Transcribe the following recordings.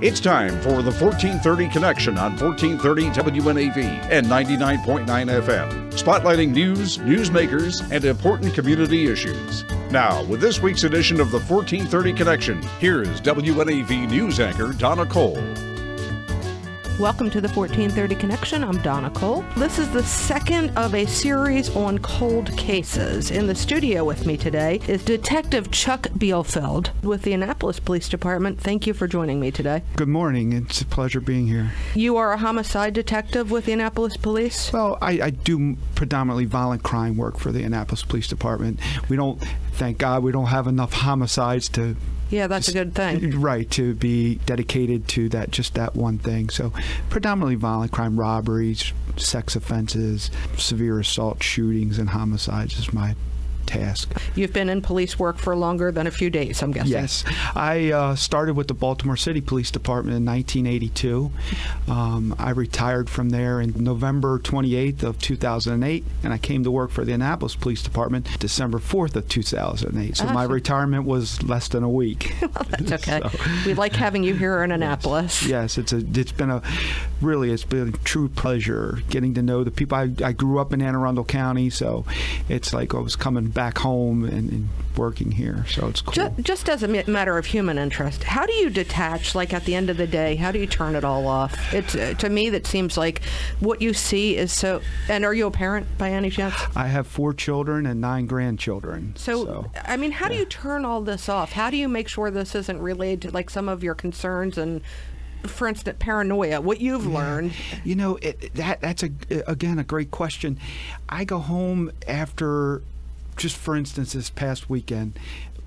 It's time for the 1430 Connection on 1430 WNAV and 99.9 FM, spotlighting news, newsmakers, and important community issues. Now, with this week's edition of the 1430 Connection, here's WNAV news anchor Donna Cole. Welcome to the 1430 Connection. I'm Donna Cole. This is the second of a series on cold cases. In the studio with me today is Detective Chuck Bealefeld with the Annapolis Police Department. Thank you for joining me today. Good morning. It's a pleasure being here. You are a homicide detective with the Annapolis Police? Well, I do predominantly violent crime work for the Annapolis Police Department. We don't, thank God, we don't have enough homicides to... Yeah, that's a good thing. Right, to be dedicated to that, just that one thing. So predominantly violent crime, robberies, sex offenses, severe assault, shootings, and homicides is my task. You've been in police work for longer than a few days, I'm guessing. Yes. I started with the Baltimore City Police Department in 1982. I retired from there in November 28th of 2008, and I came to work for the Annapolis Police Department December 4th of 2008. So my retirement was less than a week. Well, that's okay. So, we like having you here in Annapolis. Yes, it's been a true pleasure getting to know the people. I grew up in Anne Arundel County, so it's like I was coming back home and working here, so it's cool. Just as a matter of human interest, how do you detach, like at the end of the day, how do you turn it all off? It's to me that seems like what you see is so... And are you a parent by any chance? I have 4 children and 9 grandchildren. So I mean, how do you turn all this off? How do you make sure this isn't related to like some of your concerns and, for instance, paranoia, what you've learned? You know, that's again a great question. I go home after... Just for instance, this past weekend,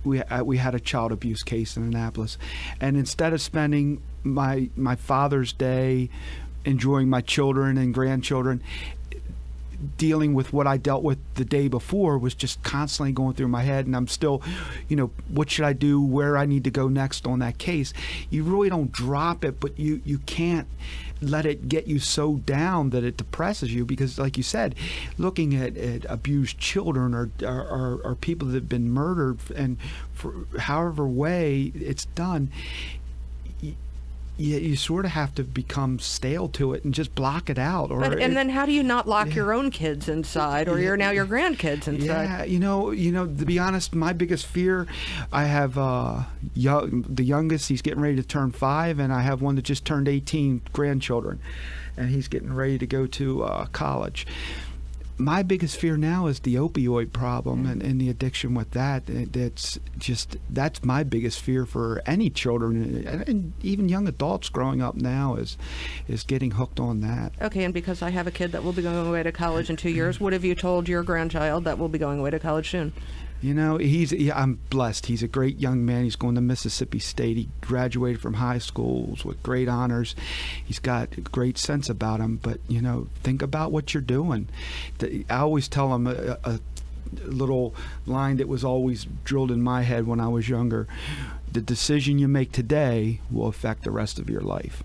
we had a child abuse case in Annapolis, and instead of spending my Father's Day enjoying my children and grandchildren, dealing with what I dealt with the day before was just constantly going through my head, and I'm still, what should I do, where I need to go next on that case. You really don't drop it, but you can't let it get you so down that it depresses you, because like you said, looking at abused children or people that have been murdered, and for however way it's done, you sort of have to become stale to it and just block it out. And then how do you not lock your own kids inside, or your grandkids inside? Yeah, to be honest, my biggest fear, I have the youngest, he's getting ready to turn 5, and I have one that just turned 18, grandchildren, and he's getting ready to go to college. My biggest fear now is the opioid problem and the addiction with that. That's my biggest fear for any children, and even young adults growing up now is getting hooked on that. Okay, and because I have a kid that will be going away to college in 2 years, what have you told your grandchild that will be going away to college soon? I'm blessed. He's a great young man. He's going to Mississippi State. He graduated from high schools with great honors. He's got a great sense about him. But, think about what you're doing. I always tell him a little line that was always drilled in my head when I was younger. The decision you make today will affect the rest of your life.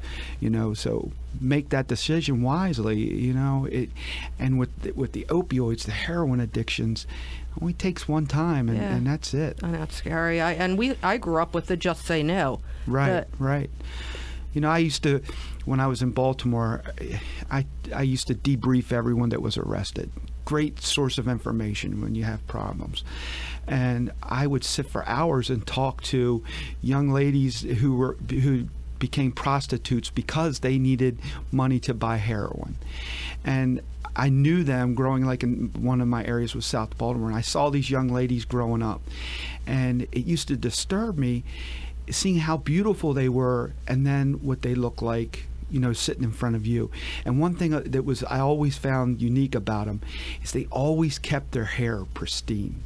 So make that decision wisely. And with the opioids, the heroin addictions, it only takes one time, and that's it. And that's scary. I grew up with the just say no. Right. I used to, when I was in Baltimore, I used to debrief everyone that was arrested. Great source of information when you have problems. And I would sit for hours and talk to young ladies who became prostitutes because they needed money to buy heroin. And I knew them growing, like in one of my areas was South Baltimore, and I saw these young ladies growing up, and it used to disturb me seeing how beautiful they were and then what they look like, sitting in front of you. And one thing that I always found unique about them is they always kept their hair pristine.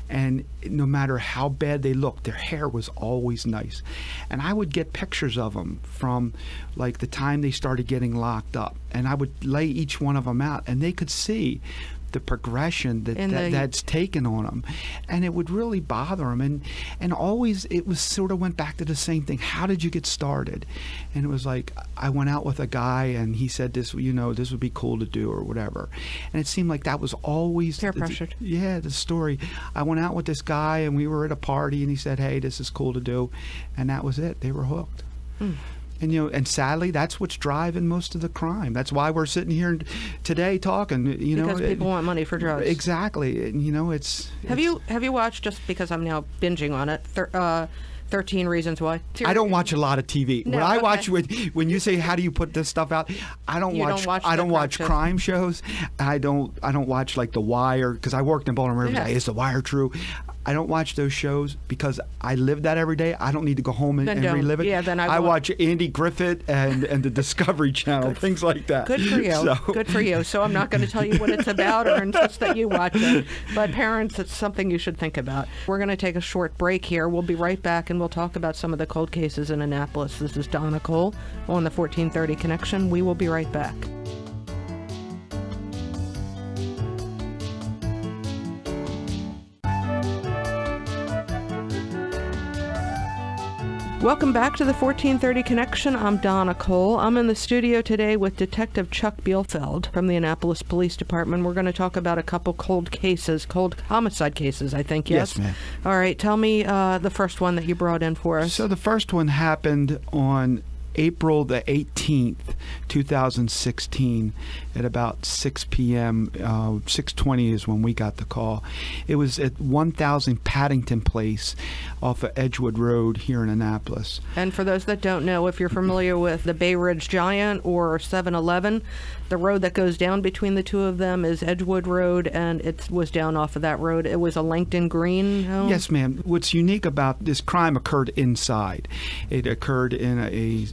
And no matter how bad they looked, their hair was always nice. And I would get pictures of them from like the time they started getting locked up, and I would lay each one of them out, and they could see the progression that's taken on them, and it would really bother them. And always it was sort of went back to the same thing. How did you get started? And it was like, I went out with a guy and he said this, this would be cool to do or whatever. And it seemed like that was always peer pressured. The story. I went out with this guy and we were at a party and he said, hey, this is cool to do, and that was it. They were hooked. And and sadly, that's what's driving most of the crime. That's why we're sitting here today talking. Because people want money for drugs. Exactly. And it's. Have you watched, just because I'm now binging on it, 13 Reasons Why? I don't watch a lot of TV. No, when I watch, when you say how do you put this stuff out, I don't watch crime shows. I don't watch like The Wire, because I worked in Baltimore. Yeah. Is The Wire true? I don't watch those shows because I live that every day. I don't need to go home and relive it. Yeah, then I watch Andy Griffith and the Discovery Channel, things like that. Good for you. Good for you. So I'm not going to tell you what it's about or insist that you watch it. But parents, it's something you should think about. We're going to take a short break here. We'll be right back, and we'll talk about some of the cold cases in Annapolis. This is Donna Cole on the 1430 Connection. We will be right back. Welcome back to the 1430 Connection. I'm Donna Cole. I'm in the studio today with Detective Chuck Bealefeld from the Annapolis Police Department. We're going to talk about a couple cold homicide cases, I think, yes? Yes, ma'am. All right, tell me the first one that you brought in for us. So the first one happened on April the 18th, 2016 at about 6 p.m. 6:20 is when we got the call. It was at 1000 Paddington Place off of Edgewood Road here in Annapolis. And for those that don't know, if you're familiar with the Bay Ridge Giant or 7-Eleven, the road that goes down between the two of them is Edgewood Road, and it was down off of that road. It was a Langton Green home? Yes, ma'am. What's unique about this crime occurred inside. It occurred in a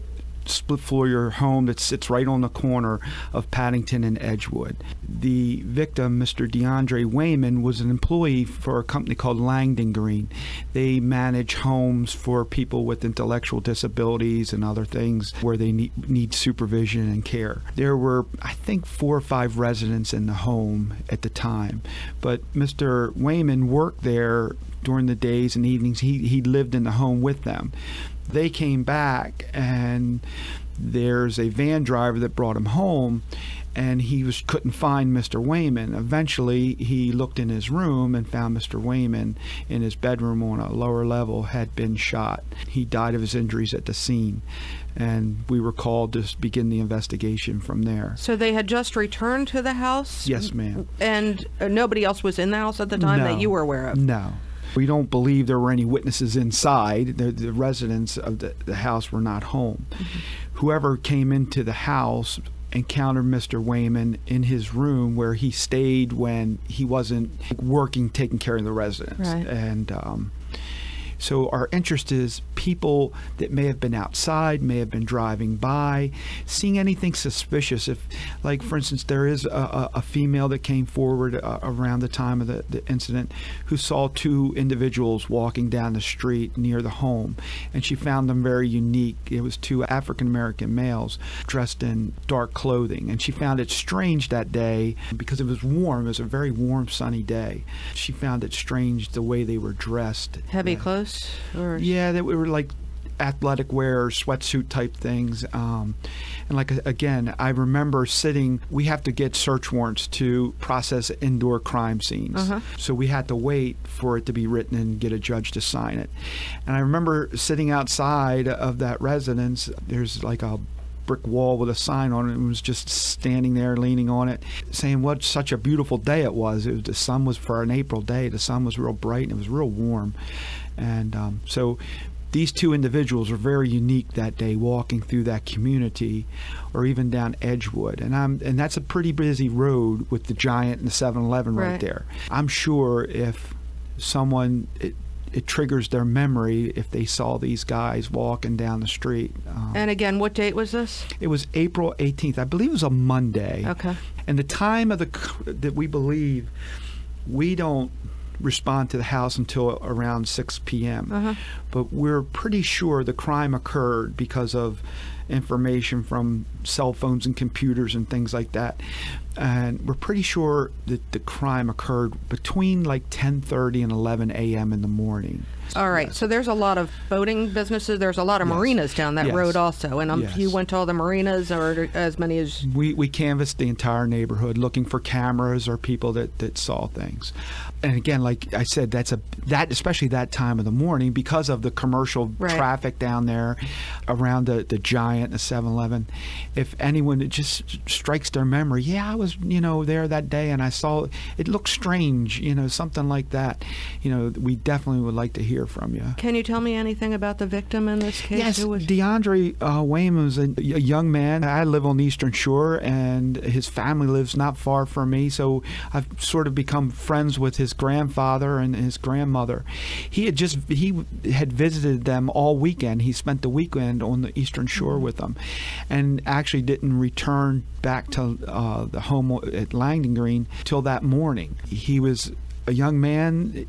split-floor home that sits right on the corner of Paddington and Edgewood. The victim, Mr. DeAndre Wayman, was an employee for a company called Langdon Green. They manage homes for people with intellectual disabilities and other things where they need supervision and care. There were, I think, 4 or 5 residents in the home at the time, but Mr. Wayman worked there during the days and evenings. He lived in the home with them. They came back, and there's a van driver that brought him home, and he couldn't find Mr. Wayman. Eventually, he looked in his room and found Mr. Wayman in his bedroom on a lower level had been shot. He died of his injuries at the scene, and we were called to begin the investigation from there. So they had just returned to the house? Yes, ma'am. And nobody else was in the house at the time that you were aware of? No. We don't believe there were any witnesses inside. The residents of the house were not home. Mm-hmm. Whoever came into the house encountered Mr. Wayman in his room where he stayed when he wasn't working, taking care of the residents. Right. And so our interest is people that may have been outside, may have been driving by, seeing anything suspicious. If, like, for instance, there is a female that came forward around the time of the incident who saw 2 individuals walking down the street near the home, and she found them very unique. It was 2 African-American males dressed in dark clothing, and she found it strange that day because it was warm. It was a very warm, sunny day. She found it strange the way they were dressed. Heavy clothes? Or? Yeah, they were like athletic wear, sweatsuit type things. And like, again, I remember we have to get search warrants to process indoor crime scenes. Uh-huh. So we had to wait for it to be written and get a judge to sign it. And I remember sitting outside of that residence. There's like a brick wall with a sign on it, and was just standing there leaning on it, saying what such a beautiful day it was. The sun was, for an April day, the sun was real bright and it was real warm. And so these 2 individuals were very unique that day, walking through that community, or even down Edgewood. And that's a pretty busy road with the Giant and the 7-Eleven right there. I'm sure if someone, it triggers their memory if they saw these guys walking down the street. And again, what date was this? It was April 18th. I believe it was a Monday. Okay. And the time of that we believe, we don't respond to the house until around 6 p.m. Uh-huh. But we're pretty sure the crime occurred because of information from cell phones and computers and things like that. And we're pretty sure that the crime occurred between like 10:30 and 11 a.m. in the morning. All right. Yes. So there's a lot of boating businesses. There's a lot of Yes. marinas down that Yes. road also. And Yes. you went to all the marinas, or as many as... We canvassed the entire neighborhood looking for cameras or people that saw things. And again, like I said, especially that time of the morning, because of the commercial Right. traffic down there around the Giant, the 7-Eleven. If anyone, it just strikes their memory, yeah, I was, there that day and I saw it looked strange, something like that. We definitely would like to hear from you. Can you tell me anything about the victim in this case? Yes, Who was... DeAndre Wayman was a young man. I live on the Eastern Shore, and his family lives not far from me, so I've sort of become friends with his grandfather and his grandmother. He had visited them all weekend. He spent the weekend on the Eastern Shore with them, and actually didn't return back to the home at Langdon Green till that morning. He was a young man,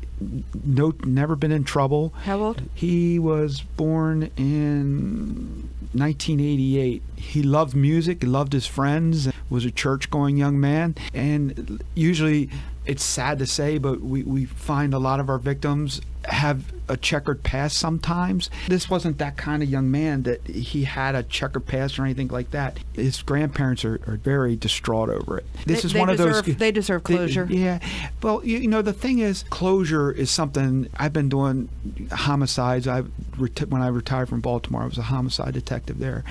never been in trouble. How old? He was born in 1988. He loved music, loved his friends, was a church-going young man. And usually, it's sad to say, but we find a lot of our victims have a checkered past sometimes. This wasn't that kind of young man that he had a checkered past or anything like that. His grandparents are very distraught over it. This is one of those... They deserve closure. Yeah. Well, the thing is, closure is something... I've been doing homicides. When I retired from Baltimore, I was a homicide detective there.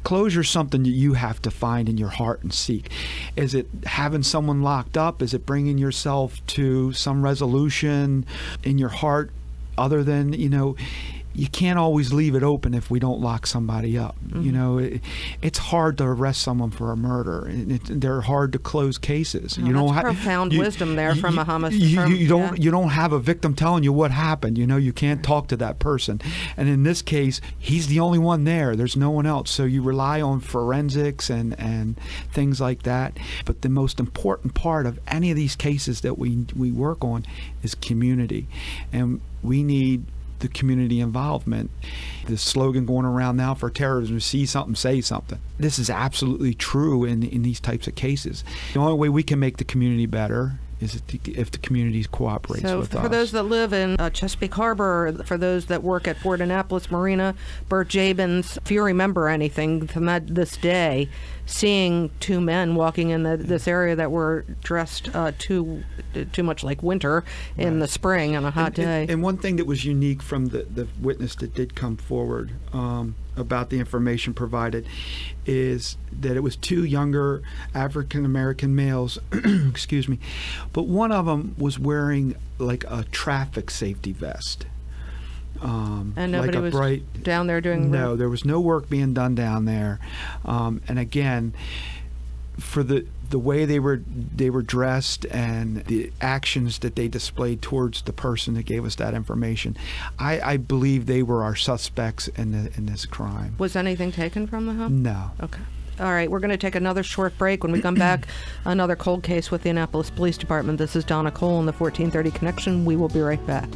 Closure is something that you have to find in your heart and seek. Is it having someone locked up? Is it bringing yourself to some resolution in your heart other than, you can't always leave it open if we don't lock somebody up. Mm-hmm. It's hard to arrest someone for a murder. They're hard to close cases. That's profound wisdom there from a homicide. You don't have a victim telling you what happened. You can't talk to that person. And in this case, he's the only one there. There's no one else. So you rely on forensics and things like that. But the most important part of any of these cases that we work on is community. And we need the community involvement. The slogan going around now for terrorism is see something, say something. This is absolutely true in these types of cases. The only way we can make the community better is if the community cooperates with us. So for those that live in Chesapeake Harbor, or for those that work at Port Annapolis Marina, Bert Jabins, if you remember anything from this day, seeing two men walking in this area that were dressed too much like winter in the spring on a hot day. And one thing that was unique from the witness that did come forward about the information provided is that it was two younger African-American males, excuse me, but one of them was wearing like a traffic safety vest. And nobody was down there doing work? No, there was no work being done down there. And again, for the way they were dressed and the actions that they displayed towards the person that gave us that information, I believe they were our suspects in this crime. Was anything taken from the home? No. Okay. All right, we're going to take another short break. When we come back, another cold case with the Annapolis Police Department. This is Donna Cole on the 1430 Connection. We will be right back.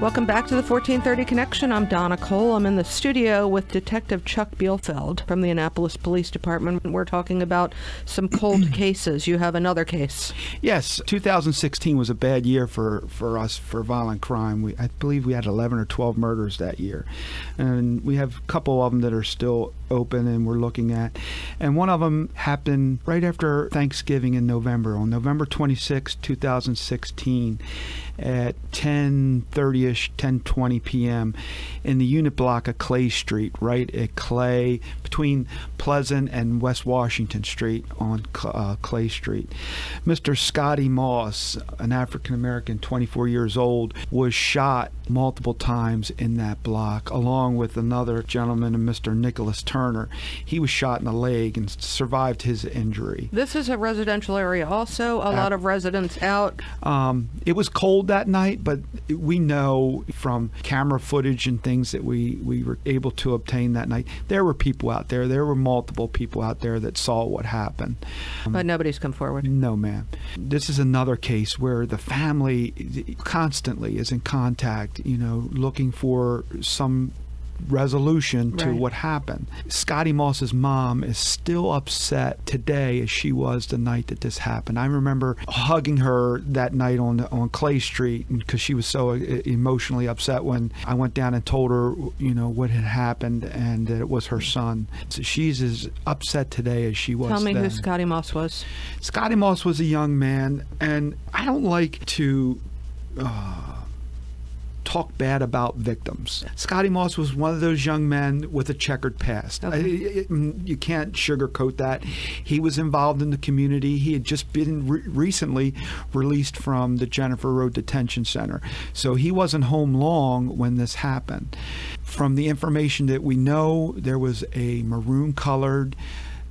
Welcome back to the 1430 Connection. I'm Donna Cole. I'm in the studio with Detective Chuck Bealefeld from the Annapolis Police Department. We're talking about some cold cases. You have another case. Yes, 2016 was a bad year for us for violent crime. I believe we had 11 or 12 murders that year. And we have a couple of them that are still open and we're looking at. And one of them happened right after Thanksgiving in November, on November 26, 2016 at 10:30ish, 10:20 p.m. in the unit block of Clay Street, right at Clay, between Pleasant and West Washington Street on Clay Street. Mr. Scotty Moss, an African-American, 24 years old, was shot multiple times in that block, along with another gentleman, Mr. Nicholas Turner. He was shot in the leg and survived his injury. This is a residential area also, a lot of residents out. It was cold that night, but we know from camera footage and things that we were able to obtain that night, there were people out there. There were multiple people out there that saw what happened. But nobody's come forward? No, ma'am. This is another case where the family constantly is in contact, looking for some resolution to Right. what happened. Scotty Moss's mom is still upset today as she was the night that this happened. I remember hugging her that night on Clay Street because she was so emotionally upset when I went down and told her, what had happened and that it was her son. So she's as upset today as she was Tell me then. who Scotty Moss was. Scotty Moss was a young man, and I don't like to talk bad about victims. Scotty Moss was one of those young men with a checkered past. Okay. You can't sugarcoat that. He was involved in the community. He had just been recently released from the Jennifer Road Detention Center. So he wasn't home long when this happened. From the information that we know, there was a maroon-colored,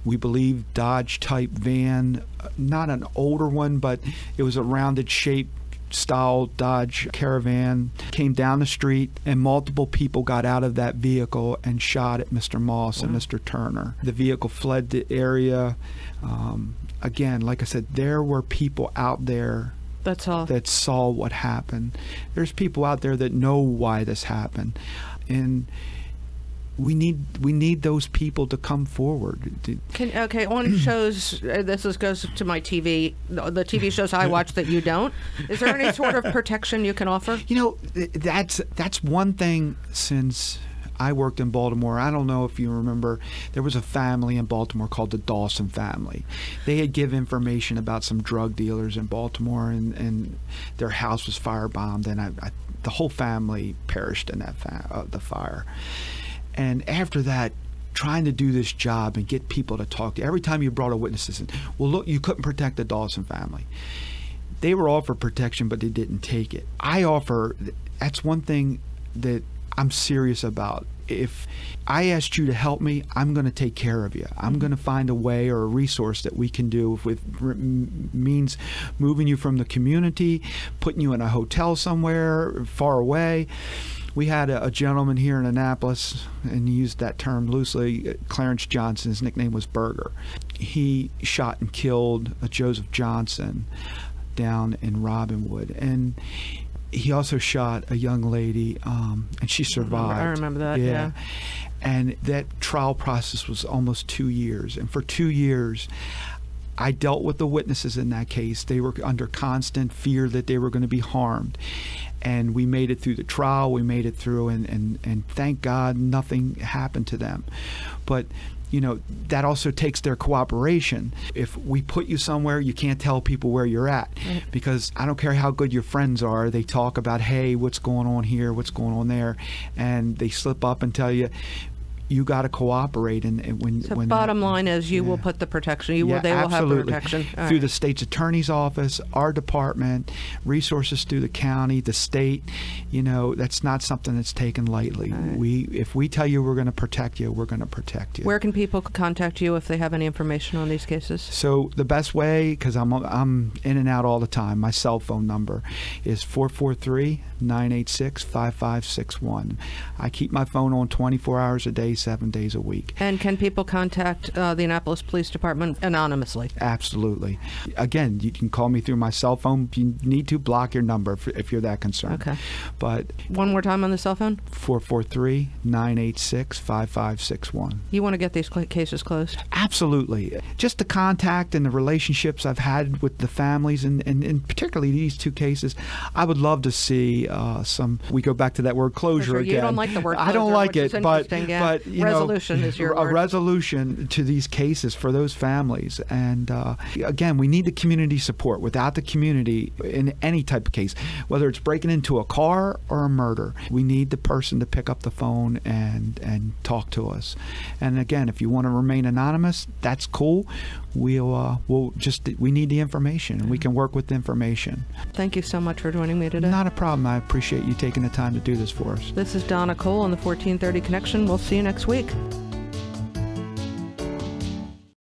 we believe, Dodge-type van, not an older one, but it was a rounded shape style Dodge Caravan, came down the street, and multiple people got out of that vehicle and shot at Mr. Moss and Mr. Turner. The vehicle fled the area. Again, like I said, there were people out there That's all. that saw what happened. There's people out there that know why this happened, and we need those people to come forward. On shows, goes to my TV, the TV shows I watch that you don't. Is there any sort of protection you can offer? That's one thing since I worked in Baltimore. I don't know if you remember, there was a family in Baltimore called the Dawson family. They had given information about some drug dealers in Baltimore, and their house was firebombed, and the whole family perished in the fire. And after that, trying to do this job and get people to talk to, every time you brought a witness in, well, look, you couldn't protect the Dawson family. They were offered protection, but they didn't take it. That's one thing that I'm serious about. If I asked you to help me, I'm going to take care of you. I'm going to find a way or a resource that we can do with means moving you from the community, putting you in a hotel somewhere far away. We had a gentleman here in Annapolis, and he used that term loosely, Clarence Johnson. His nickname was Burger. He shot and killed a Joseph Johnson down in Robinwood. And he also shot a young lady, and she survived. I remember that, yeah. And that trial process was almost 2 years. And for 2 years, I dealt with the witnesses in that case. They were under constant fear that they were going to be harmed. And we made it through the trial, we made it through, and thank God nothing happened to them. But that also takes their cooperation. If we put you somewhere, you can't tell people where you're at, because I don't care how good your friends are, they talk about, hey, what's going on here, what's going on there, and they slip up and tell you, you got to cooperate. And when bottom line is, you will put the protection. They will have the protection through the state's attorney's office, our department, resources through the county, the state. That's not something that's taken lightly. Right. If we tell you we're going to protect you, we're going to protect you. Where can people contact you if they have any information on these cases? So the best way, because I'm in and out all the time, my cell phone number is 443-986-5561. I keep my phone on 24 hours a day, 7 days a week. And can people contact the Annapolis Police Department anonymously? Absolutely. Again, you can call me through my cell phone. You need to block your number if you're that concerned. Okay. But one more time on the cell phone? 443-986-5561. You want to get these cases closed? Absolutely. Just the contact and the relationships I've had with the families, and particularly these two cases, I would love to see we go back to that word closure again. You don't like the word closure. I don't like it, but resolution is your word. A resolution to these cases for those families. And again, we need the community support. Without the community in any type of case, whether it's breaking into a car or a murder, we need the person to pick up the phone and talk to us. And again, if you want to remain anonymous, that's cool. We need the information, and we can work with the information. Thank you so much for joining me today. Not a problem. I appreciate you taking the time to do this for us. This is Donna Cole on the 1430 Connection. We'll see you next week.